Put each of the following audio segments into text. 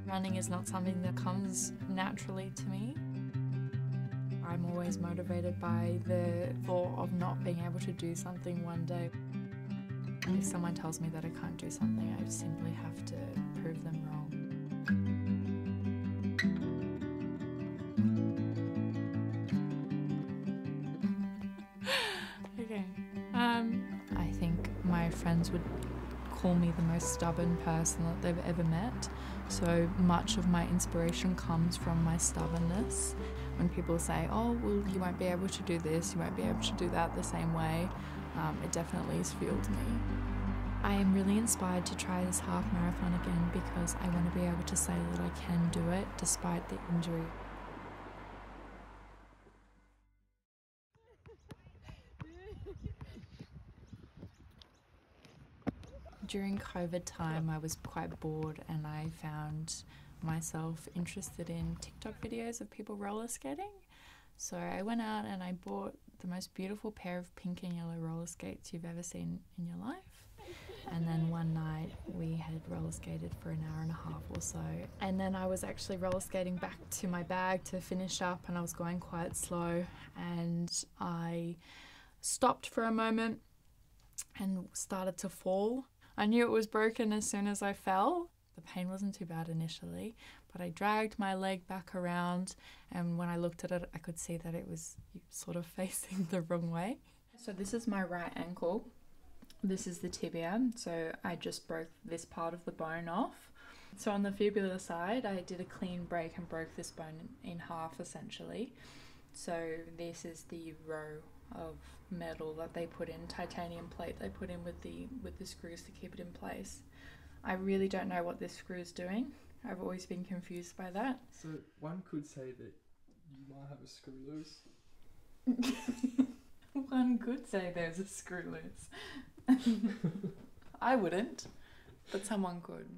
Running is not something that comes naturally to me. I'm always motivated by the thought of not being able to do something one day. If someone tells me that I can't do something, I simply have to prove them wrong. Okay. I think my friends would call me the most stubborn person that they've ever met. So much of my inspiration comes from my stubbornness. When people say, oh, well, you won't be able to do this, you won't be able to do that the same way, it definitely has fueled me. I am really inspired to try this half marathon again because I want to be able to say that I can do it despite the injury. During COVID time, I was quite bored and I found myself interested in TikTok videos of people roller skating. So I went out and I bought the most beautiful pair of pink and yellow roller skates you've ever seen in your life. And then one night we had roller skated for an hour and a half or so. And then I was actually roller skating back to my bag to finish up and I was going quite slow and I stopped for a moment and started to fall. I knew it was broken as soon as I fell. The pain wasn't too bad initially, but I dragged my leg back around and when I looked at it, I could see that it was sort of facing the wrong way. So this is my right ankle. This is the tibia, so I just broke this part of the bone off. So on the fibular side, I did a clean break and broke this bone in half essentially. So this is the row of metal that they put in, titanium plate they put in with the screws to keep it in place. I really don't know what this screw is doing. I've always been confused by that. So one could say that you might have a screw loose. One could say there's a screw loose. I wouldn't, but someone could.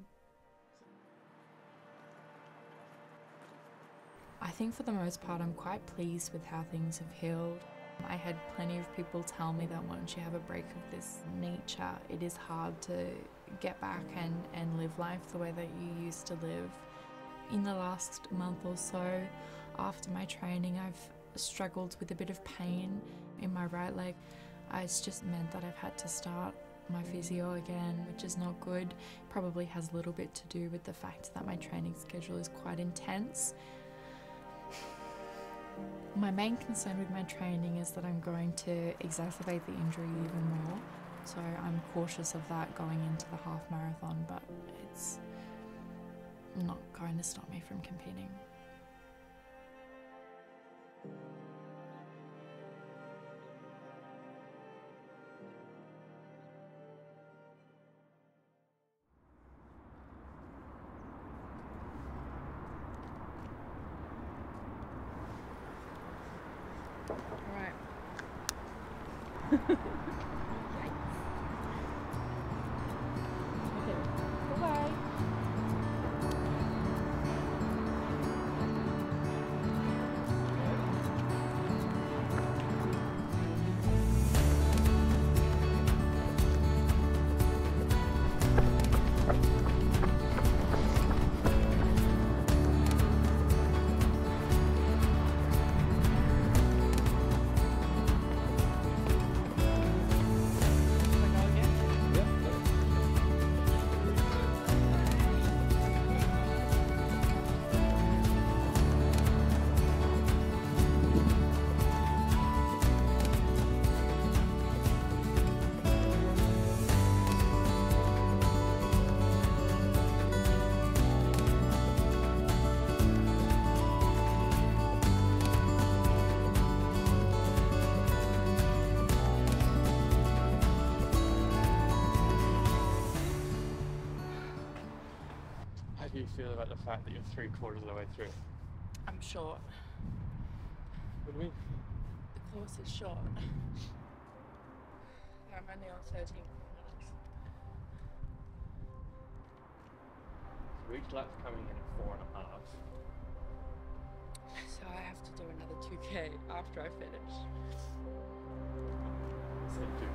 I think for the most part I'm quite pleased with how things have healed. I had plenty of people tell me that once you have a break of this nature, it is hard to get back and live life the way that you used to live. In the last month or so, after my training, I've struggled with a bit of pain in my right leg. It's just meant that I've had to start my physio again, which is not good. Probably has a little bit to do with the fact that my training schedule is quite intense. My main concern with my training is that I'm going to exacerbate the injury even more. So I'm cautious of that going into the half marathon, but it's not going to stop me from competing. All right. Okay. Bye-bye. How do you feel about the fact that you're 3/4 of the way through? I'm short. What do you mean? The course is short. I'm only on 13 minutes. So each lap's coming in at 4.5. So I have to do another 2K after I finish. So you do